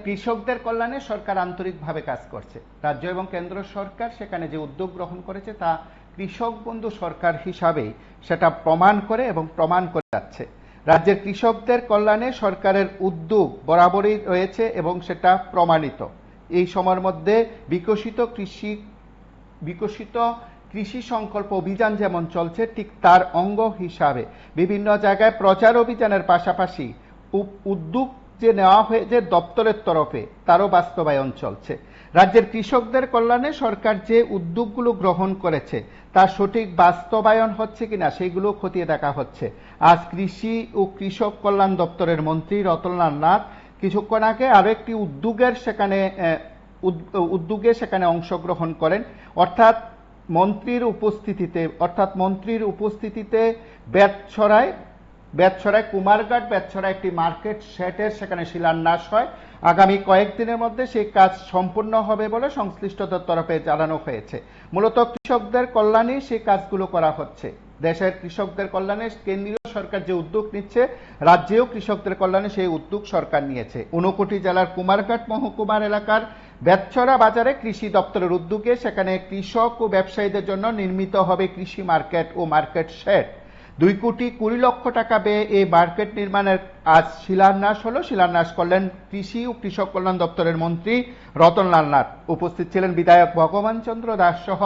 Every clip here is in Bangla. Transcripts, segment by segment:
কৃষকদের কল্যাণে সরকার আন্তরিকভাবে কাজ করছে। রাজ্য এবং কেন্দ্র সরকার সেখানে যে উদ্যোগ গ্রহণ করেছে তা কৃষক বন্ধু সরকার হিসাবেই সেটা প্রমাণ করে এবং প্রমাণ করে যাচ্ছে। রাজ্যের কৃষকদের কল্যাণে সরকারের উদ্যোগ বরাবরই রয়েছে এবং সেটা প্রমাণিত। এই সময়ের মধ্যে বিকশিত কৃষি সংকল্প অভিযান যেমন চলছে, ঠিক তার অঙ্গ হিসাবে বিভিন্ন জায়গায় প্রচার অভিযানের পাশাপাশি উদ্যোগ যে নেওয়া হয়েছে দপ্তরের তরফে তারও বাস্তবায়ন চলছে। রাজ্যের কৃষকদের কল্যাণে সরকার যে উদ্যোগগুলো গ্রহণ করেছে তার সঠিক বাস্তবায়ন হচ্ছে কিনা সেইগুলো খতিয়ে দেখা হচ্ছে। আজ কৃষি ও কৃষক কল্যাণ দপ্তরের মন্ত্রী রতনলাল নাথ কিছুক্ষণ আগে আরো একটি উদ্যোগে সেখানে অংশগ্রহণ করেন। অর্থাৎ মন্ত্রীর উপস্থিতিতে বেতছড়ায় কুমারঘাট বেতছড়ায় একটি মার্কেট শেডের সেখানে শিলান্যাস হয়। আগামী কয়েকদিনের মধ্যে সেই কাজ সম্পূর্ণ হবে বলে সংশ্লিষ্টদের তরফে জানানো হয়েছে। মূলত কৃষকদের কল্যাণে সেই কাজগুলো করা হচ্ছে। দেশের কৃষকদের কল্যাণে কেন্দ্রীয় সরকার যে উদ্যোগ নিচ্ছে, রাজ্যেও কৃষকদের কল্যাণে সেই উদ্যোগ সরকার নিয়েছে। ঊনকোটি জেলার কুমারঘাট মহকুমার এলাকার বেতছড়া বাজারে কৃষি দপ্তরের উদ্যোগে সেখানে কৃষক ও ব্যবসায়ীদের জন্য নির্মিত হবে কৃষি মার্কেট ও মার্কেট শেড। 2,20,00,000 টাকা ব্যয়ে এই মার্কেট নির্মাণের আজ শিলান্যাস করলেন কৃষি ও কৃষক কল্যাণ দপ্তরের মন্ত্রী রতনলাল নাথ। উপস্থিত ছিলেন বিধায়ক ভগবান চন্দ্র দাস সহ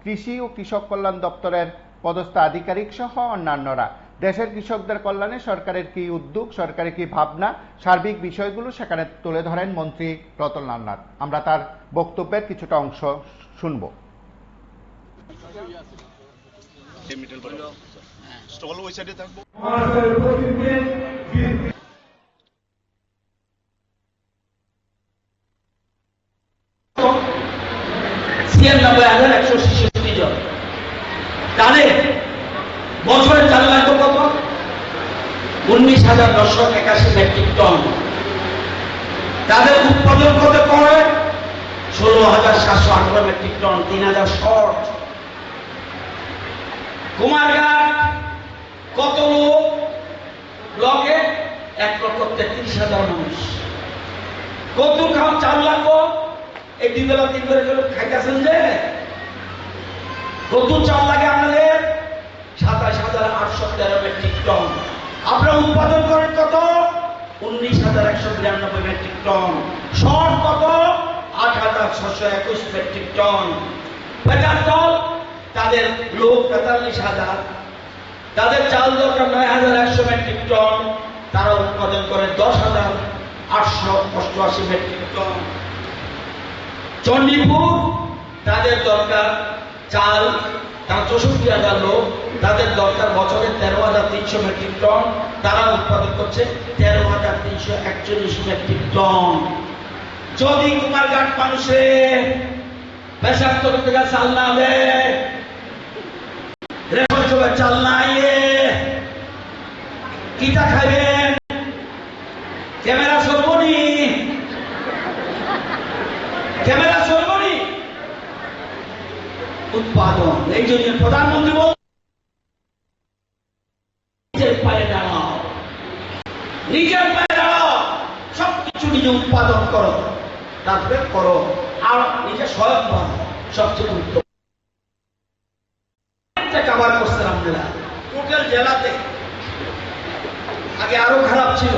কৃষি ও কৃষক কল্যাণ দপ্তরের পদস্থ আধিকারিক সহ অন্যান্যরা। দেশের কৃষকদের কল্যাণে সরকারের কি উদ্যোগ, সরকারের কি ভাবনা, সার্বিক বিষয়গুলো সেখানে তুলে ধরেন মন্ত্রী রতনলাল নাথ। আমরা তার বক্তব্যের কিছুটা অংশ শুনব। বছরে চাল লাগবে কত? 19,981 মেট্রিক টন। তাদের উৎপাদন কত করে? 16,718 মেট্রিক টন, 3,000 শর্ট। কুমারঘাট কত লোক? ব্লকে 1,33,000 মানুষ। কত খাওয়া চাল লাগবো? এই 2 বেলা 3 বেলা করে খাইতেছেন যে কত চাল লাগে আমাদের? 27,813 মেট্রিক টন। আপনারা উৎপাদন করেন কত? 19,192 মেট্রিক টন। শর্ট কত? 8,621 মেট্রিক টন। বেকার দল তাদের লোক 43,000, তাদের চাল দরকার 9,100 মেট্রিক টন, তারা উৎপাদন করে 10,888 মেট্রিক টন। চণ্ডীপুর তাদের দরকার চাল, তারা 64,000 লোক, তাদের দরকার বছরে 13,300 মেট্রিক টন, তারা উৎপাদন করছে 13,341 মেট্রিক টন। যদি কুমারঘাট মানুষে 75 টাকা চাল না দেয়, চাল নাই, কিটা খাইবেন? ক্যামেরা চলবনি, ক্যামেরা চলবনি। উৎপাদন এই জন্য প্রধানমন্ত্রী বল নিজের পায়ে দাঁড়াও, নিজের পায়ে দাঁড়াও, সবকিছু নিজে উৎপাদন করো, তারপরে করো, আর নিজে স্বয়ং সবচেয়ে উত্তম কাভার করছেন আপনারা। টোটাল জেলাতে আগে আরো খারাপ ছিল।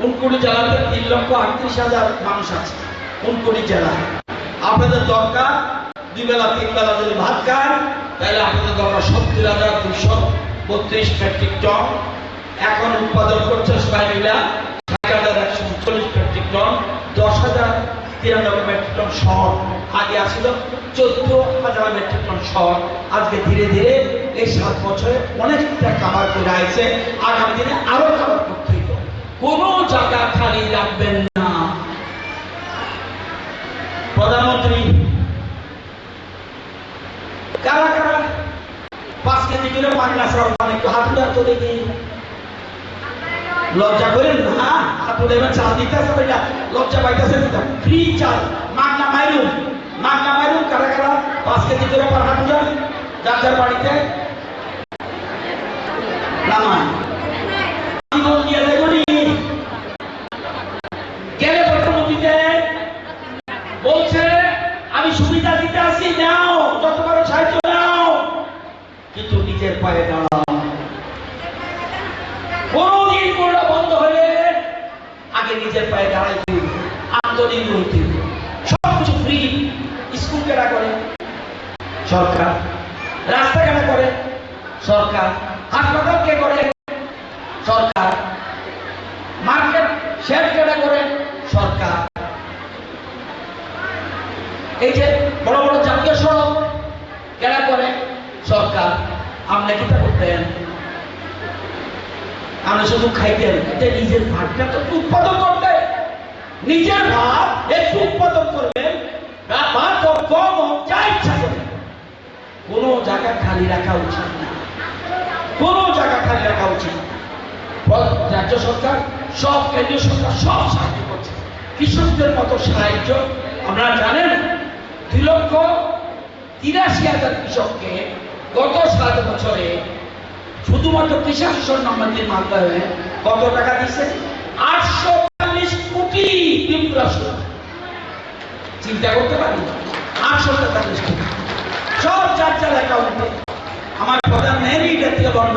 59 জেলাতে 3,38,000 মানুষ আছে। 59 জেলায় আপনাদের দরকার 2 বেলা 3 বেলা যদি ভাত খান, তাহলে আপনাদের দরকার 70,232 মেট্রিক টন। এখন উৎপাদন করছে সবাইমিলা 60,140 metric ton, 10,093 metric ton short. আগে আসছিল 14,000 মেট্রিক টন শর্ট। আজকে ধীরে ধীরে এই 7 বছরে অনেকটা কাভার করে আসছে। আগামী দিনে আরো কাভার করতে হইব। কোনো জায়গা খালি রাখবেন না। প্রধানমন্ত্রী কারা কারা 5 কেজি করে পান্না সর একটু হাত উঠার তো দেখি, লজ্জা করেন না? হাত উঠে চাল দিতে হবে না, লজ্জা পাইতেছে না। ফ্রি চাল মাগনা মাইরুম কারা কারা 5 কেজি করে পার হাত উঠান যার বাড়িতে নামায় গেলে প্রধানমন্ত্রী দেন পায়ে দাঁড়া। কোনদিন কোনটা বন্ধ হয়ে আগে নিজের পায়ে দাঁড়াইতে, আত্মনির্ভর হইতে, সবকিছু ফ্রি। স্কুল কেনা করে সরকার, রাস্তা কেনা করে সরকার, হাসপাতাল কে করে সরকার, মার্কেট শেড কেনা করে সরকার, এই যে বড় বড় জাতীয় সড়ক কেনা করে সরকার। আপনি কিটা করতেন? আমরা শুধু খাইতেন। এটা নিজের ভাতটা তো উৎপাদন করতে, নিজের ভাত একটু উৎপাদন করবেন, ভাত কম যা ইচ্ছা করে। কোনো জায়গা খালি রাখা উচিত না, কোনো জায়গা খালি রাখা উচিত না। রাজ্য সরকার সব, কেন্দ্রীয় সরকার সব সাহায্য করছে। কৃষকদের মতো সাহায্য আপনারা জানেন, 2,83,000 কৃষককে গত 7 বছরে শুধুমাত্র কৃষি শাসন নাম্বারের মাধ্যমে কত টাকা দিচ্ছে? 840 কোটি ত্রিপুরা। চিন্তা করতে পারি? 840 কোটি, সব যার যার অ্যাকাউন্টে। আমার প্রধান নেই জাতীয় বন্ড,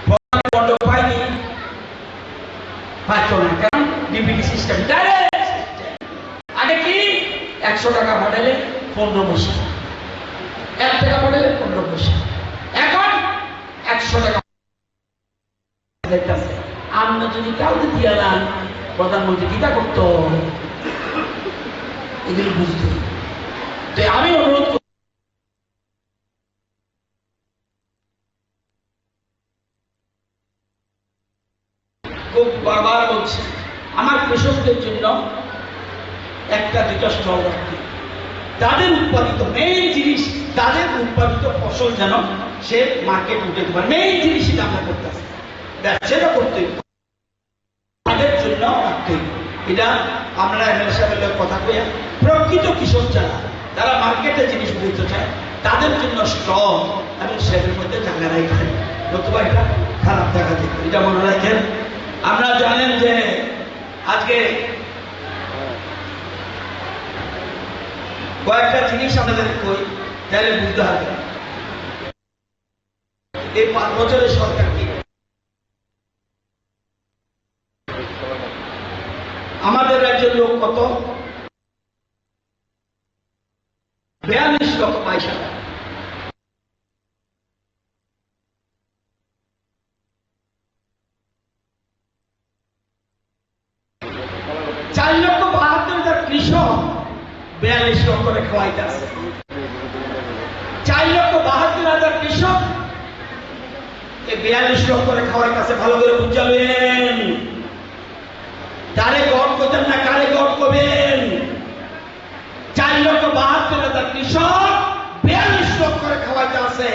বন্ড পাইনি, পাচ্ছ না কেন? DBT system, direct system. আগে কি 100 টাকা মডেলে 15 পয়সা, 1 টাকা মডেলে 15 পয়সা, এখন 100 টাকা। আমরা যদি কাউকে দিয়ে দেন, প্রধানমন্ত্রী কিটা করতো? এগুলো বুঝতে। তো আমি অনুরোধ করি, খুব বারবার বলছি, আমার কৃষকদের জন্য 1-2টা স্টল রাখতে, তাদের উৎপাদিত মেইন জিনিস, তাদের উৎপাদিত ফসল যেন সে মার্কেট উঠে পারে। মেইন জিনিসই আমরা করতেছি, ব্যবসাটা করতে তাদের জন্য রাখতে। এটা আমরা এমএলএ সাহেবের কথা কইয়া, প্রকৃত কৃষক যারা মার্কেটে জিনিস বুঝতে চায় তাদের জন্য স্টল এবং সেদের মধ্যে জায়গা রাখেন, নতুবা এটা খারাপ দেখা যেত। এটা মনে রাখেন। আপনারা জানেন যে আজকে কয়েকটা জিনিস আপনাদের কই, তাহলে বুঝতে হবে এই 5 বছরের সরকার কি। আমাদের রাজ্যের লোক কত? 42 লক্ষ পয়সা। চার লক্ষ 72,000 কৃষক 42 লক্ষ করে খাওয়াইতেছে। 4,72,000 কৃষক 42 লক্ষ করে খাওয়াইতেছে। ভালো করে বুঝাবেন, কারে গড় করতেন না, কারে গড় করবেন। 4,72,000 কৃষক 42 লক্ষ করে খাওয়াইতে আছে।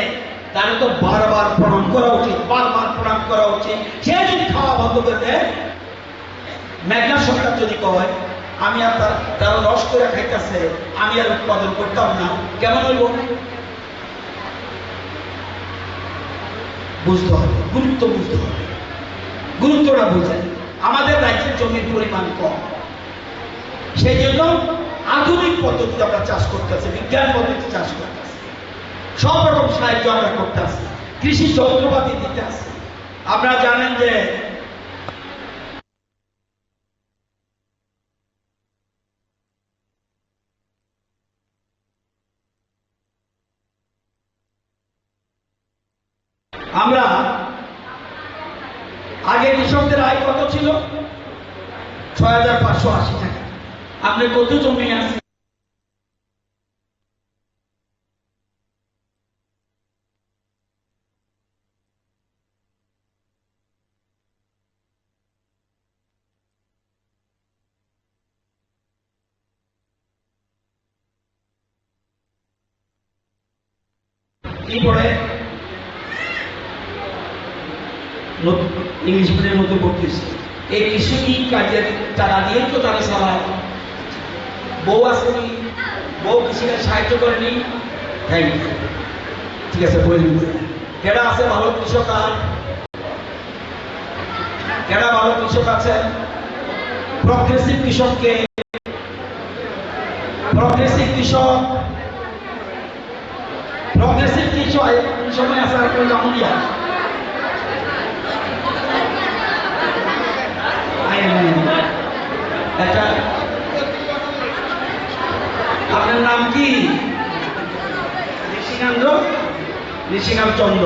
তাহলে তো বারবার প্রণাম করা উচিত, বারবার প্রণাম করা উচিত। সে যদি খাওয়া বন্ধ করে দেয়, মেঘনা সরকার যদি কয় আমি আর তারা রস করে খাইতেছে, আমি আর উৎপাদন করতাম না, কেমন হইব? বুঝতে হবে, গুরুত্ব বুঝতে হবে। গুরুত্বটা বুঝেন। আমাদের রাজ্যের জমির পরিমাণ কম, সেই জন্য আধুনিক পদ্ধতিতে আমরা চাষ করতেছি, বিজ্ঞান পদ্ধতি চাষ করতেছি, সব রকম সাহায্য আমরা করতেছি, কৃষি যন্ত্রপাতি দিতে আসছি। আপনারা জানেন যে আমরা আগে কৃষকদের আয় কত ছিল? 6,580 টাকা। আপনি কত জমি আছে? কি পড়ে? ইংলিশ মিডিয়ামের মধ্যে পড়তেছে। এই কৃষি কাজের টাকা দিয়ে তো তারা চালায়। বউ আসেনি, বউ কৃষিকাজ সাহায্য করেনি, ঠিক আছে বলি। কেডা আছে ভালো কৃষক? আর কেডা ভালো কৃষক আছে? প্রগ্রেসিভ কৃষককে, প্রগ্রেসিভ কৃষক, প্রগ্রেসিভ কিছু সময় আছে আর কেউ জামুরিয়া এটা আপনার নাম কি? ঋষিকান্ত চন্দ্র।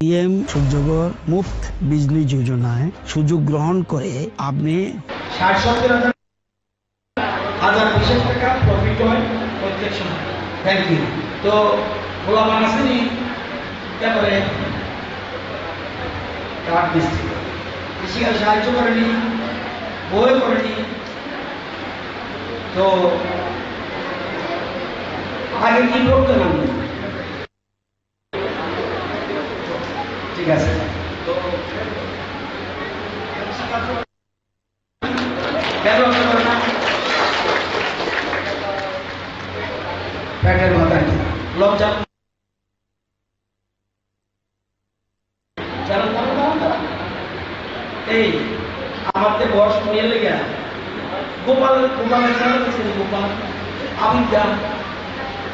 পিএম সূর্যঘর মুফত বিজলি যোজনায় সুযোগ গ্রহণ করে আপনি 60-70,000 বিশেষ টাকা প্রফিট হয় প্রত্যেক সময়। Thank you. তো গোলামান আসেনি ব্যাপারে কার্ড দিচ্ছি, কৃষিকাজ সাহায্য করেনি, বই করেনি। তো আগে কি করতেন আপনি? ঠিক আছে। তো কেন করে না? প্যাটের মাথায় লজ্জা এই আমাদের বয়স নিয়ে লেগে গোপালের গোপাল আবিদ্যা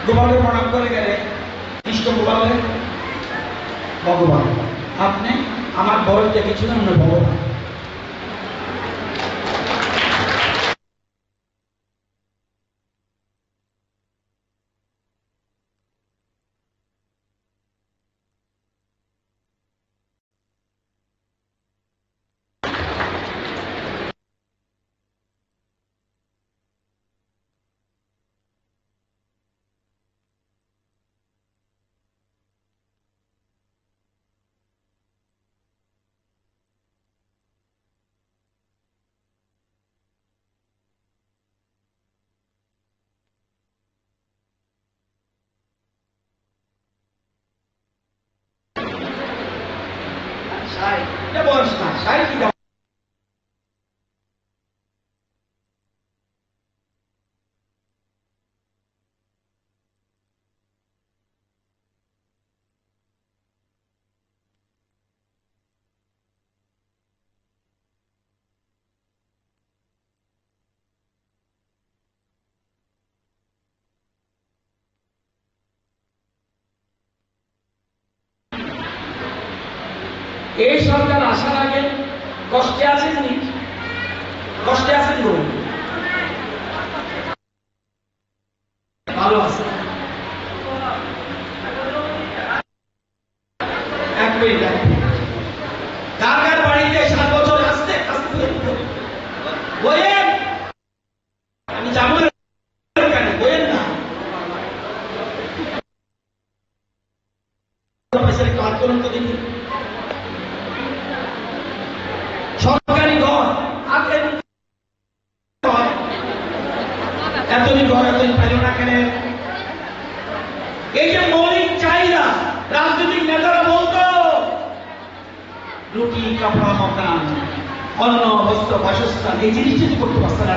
গোপালের প্রণাম করে গেলে কৃষ্ণ গোপালের ভগবান। আপনি আমার বয়স দেখেছিলেন না ভগবান। বয়স না সাই কি এই সরকার আসার আগে কষ্টে আছেননি? কষ্টে আছেন বলুন? ভালো আছে। এক মিনিট কার কার বাড়িতে 7 বছর আসতে আসতে বইয়েন আমি যাবো কেন? বইয়েন না কাজ করুন তো দেখি। সরকারি ঘর আগে এতদিন ঘর এতদিন পাইল না কেন? এই যে মৌলিক চাহিদা রাজনৈতিক নেতারা বলতো রুটি কাপড় মকান অন্ন বস্ত্র বাসস্থান এই জিনিসটি করতে পারছে না।